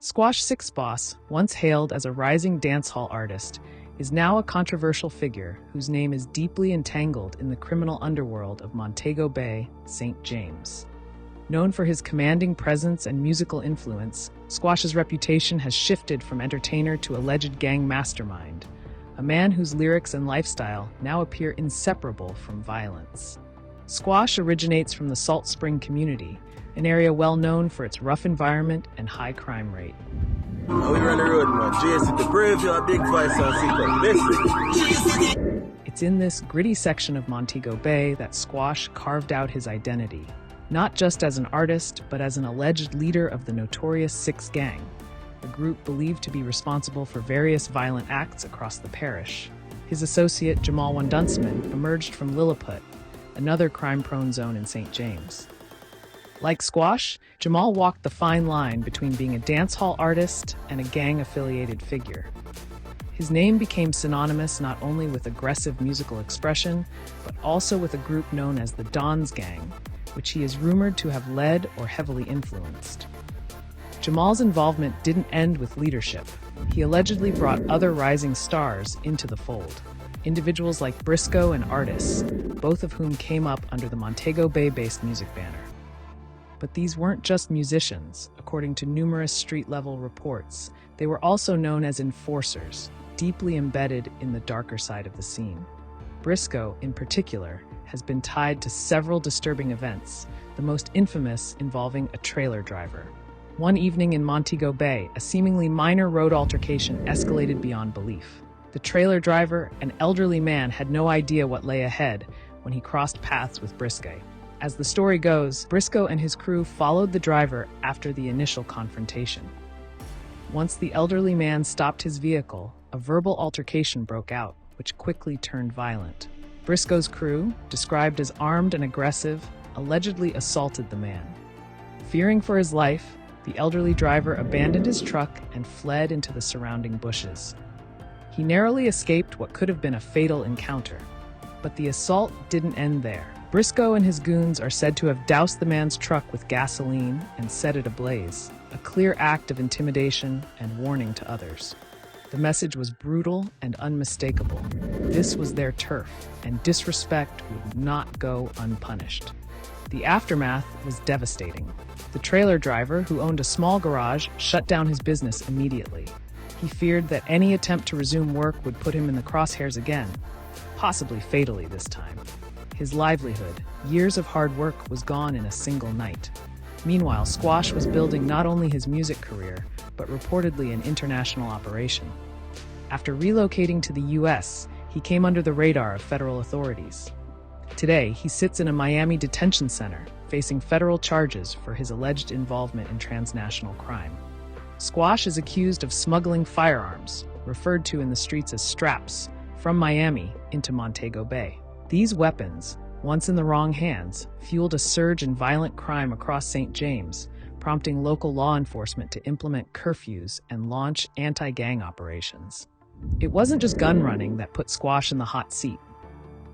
Squash6Boss, once hailed as a rising dancehall artist, is now a controversial figure whose name is deeply entangled in the criminal underworld of Montego Bay, St. James. Known for his commanding presence and musical influence, Squash's reputation has shifted from entertainer to alleged gang mastermind, a man whose lyrics and lifestyle now appear inseparable from violence. Squash originates from the Salt Spring community, an area well known for its rough environment and high crime rate. We run the road, man. JC, the brave, you're a big voice on secret. It's in this gritty section of Montego Bay that Squash carved out his identity, not just as an artist, but as an alleged leader of the notorious Six Gang, a group believed to be responsible for various violent acts across the parish. His associate, Jamal1Dunceman, emerged from Lilliput, another crime-prone zone in St. James. Like Squash, Jamal walked the fine line between being a dancehall artist and a gang-affiliated figure. His name became synonymous not only with aggressive musical expression, but also with a group known as the Don's Gang, which he is rumored to have led or heavily influenced. Jamal's involvement didn't end with leadership. He allegedly brought other rising stars into the fold. Individuals like Brisco and artists, both of whom came up under the Montego Bay-based music banner. But these weren't just musicians. According to numerous street-level reports, they were also known as enforcers, deeply embedded in the darker side of the scene. Brisco, in particular, has been tied to several disturbing events, the most infamous involving a trailer driver. One evening in Montego Bay, a seemingly minor road altercation escalated beyond belief. The trailer driver, an elderly man, had no idea what lay ahead when he crossed paths with Brisco. As the story goes, Brisco and his crew followed the driver after the initial confrontation. Once the elderly man stopped his vehicle, a verbal altercation broke out, which quickly turned violent. Brisco's crew, described as armed and aggressive, allegedly assaulted the man. Fearing for his life, the elderly driver abandoned his truck and fled into the surrounding bushes. He narrowly escaped what could have been a fatal encounter. But the assault didn't end there. Brisco and his goons are said to have doused the man's truck with gasoline and set it ablaze, a clear act of intimidation and warning to others. The message was brutal and unmistakable. This was their turf, and disrespect would not go unpunished. The aftermath was devastating. The trailer driver, who owned a small garage, shut down his business immediately. He feared that any attempt to resume work would put him in the crosshairs again, possibly fatally this time. His livelihood, years of hard work, was gone in a single night. Meanwhile, Squash was building not only his music career, but reportedly an international operation. After relocating to the US, he came under the radar of federal authorities. Today, he sits in a Miami detention center, facing federal charges for his alleged involvement in transnational crime. Squash is accused of smuggling firearms, referred to in the streets as straps, from Miami into Montego Bay. These weapons, once in the wrong hands, fueled a surge in violent crime across St. James, prompting local law enforcement to implement curfews and launch anti-gang operations. It wasn't just gun running that put Squash in the hot seat.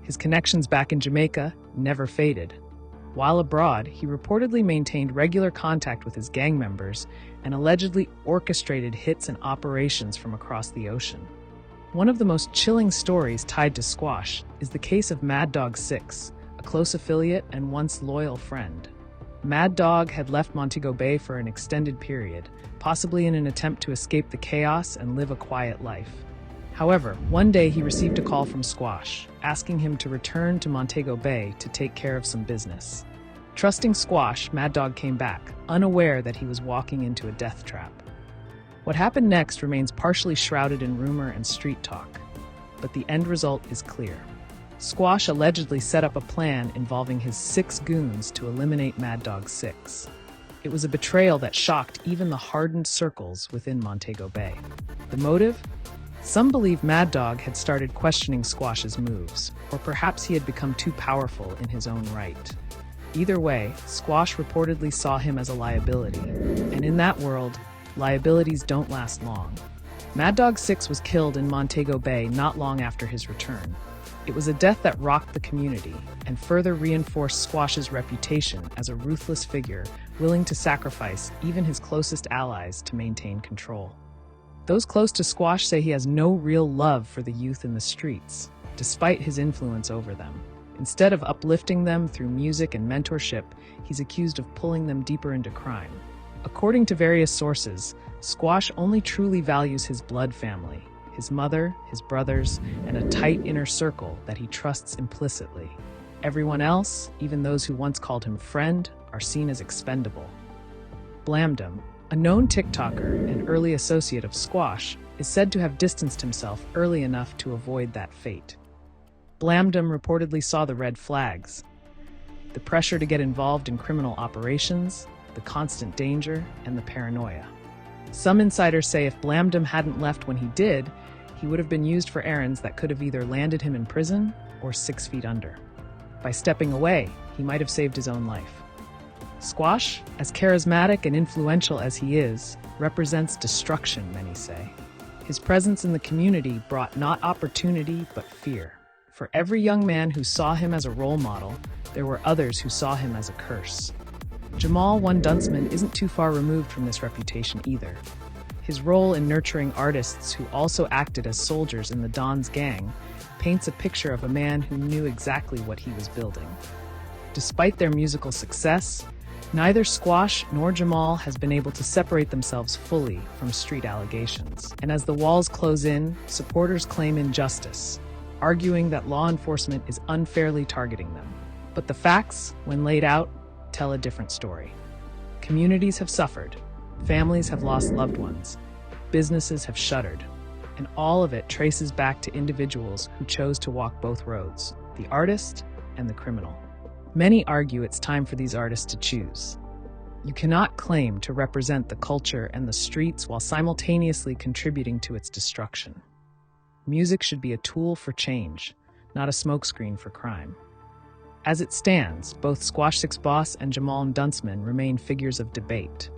His connections back in Jamaica never faded. While abroad, he reportedly maintained regular contact with his gang members and allegedly orchestrated hits and operations from across the ocean. One of the most chilling stories tied to Squash is the case of Mad Dog 6, a close affiliate and once loyal friend. Mad Dog had left Montego Bay for an extended period, possibly in an attempt to escape the chaos and live a quiet life. However, one day he received a call from Squash, asking him to return to Montego Bay to take care of some business. Trusting Squash, Mad Dog came back, unaware that he was walking into a death trap. What happened next remains partially shrouded in rumor and street talk, but the end result is clear. Squash allegedly set up a plan involving his 6 goons to eliminate Mad Dog 6. It was a betrayal that shocked even the hardened circles within Montego Bay. The motive? Some believe Mad Dog had started questioning Squash's moves, or perhaps he had become too powerful in his own right. Either way, Squash reportedly saw him as a liability, and in that world, liabilities don't last long. Mad Dog 6 was killed in Montego Bay not long after his return. It was a death that rocked the community and further reinforced Squash's reputation as a ruthless figure willing to sacrifice even his closest allies to maintain control. Those close to Squash say he has no real love for the youth in the streets, despite his influence over them. Instead of uplifting them through music and mentorship, he's accused of pulling them deeper into crime. According to various sources, Squash only truly values his blood family, his mother, his brothers, and a tight inner circle that he trusts implicitly. Everyone else, even those who once called him friend, are seen as expendable. Blamdum, a known TikToker and early associate of Squash, is said to have distanced himself early enough to avoid that fate. Blamdum reportedly saw the red flags: the pressure to get involved in criminal operations, the constant danger, and the paranoia. Some insiders say if Blamdum hadn't left when he did, he would have been used for errands that could have either landed him in prison or 6 feet under. By stepping away, he might have saved his own life. Squash, as charismatic and influential as he is, represents destruction, many say. His presence in the community brought not opportunity, but fear. For every young man who saw him as a role model, there were others who saw him as a curse. Jamal1Dunceman isn't too far removed from this reputation either. His role in nurturing artists who also acted as soldiers in the Don's gang paints a picture of a man who knew exactly what he was building. Despite their musical success, neither Squash nor Jamal has been able to separate themselves fully from street allegations. And as the walls close in, supporters claim injustice, arguing that law enforcement is unfairly targeting them. But the facts, when laid out, tell a different story. Communities have suffered, families have lost loved ones, businesses have shuttered, and all of it traces back to individuals who chose to walk both roads, the artist and the criminal. Many argue it's time for these artists to choose. You cannot claim to represent the culture and the streets while simultaneously contributing to its destruction. Music should be a tool for change, not a smokescreen for crime. As it stands, both Squash6Boss and Jamal1Dunceman remain figures of debate.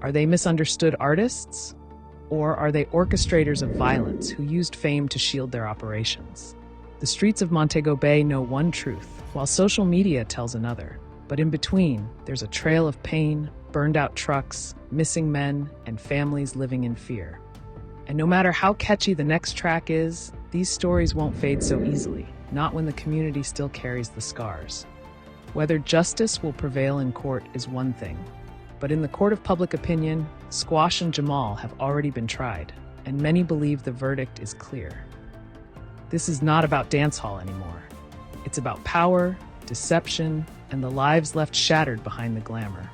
Are they misunderstood artists? Or are they orchestrators of violence who used fame to shield their operations? The streets of Montego Bay know one truth, while social media tells another. But in between, there's a trail of pain, burned-out trucks, missing men, and families living in fear. And no matter how catchy the next track is, these stories won't fade so easily, not when the community still carries the scars. Whether justice will prevail in court is one thing, but in the court of public opinion, Squash and Jamal have already been tried, and many believe the verdict is clear. This is not about dancehall anymore. It's about power, deception, and the lives left shattered behind the glamour.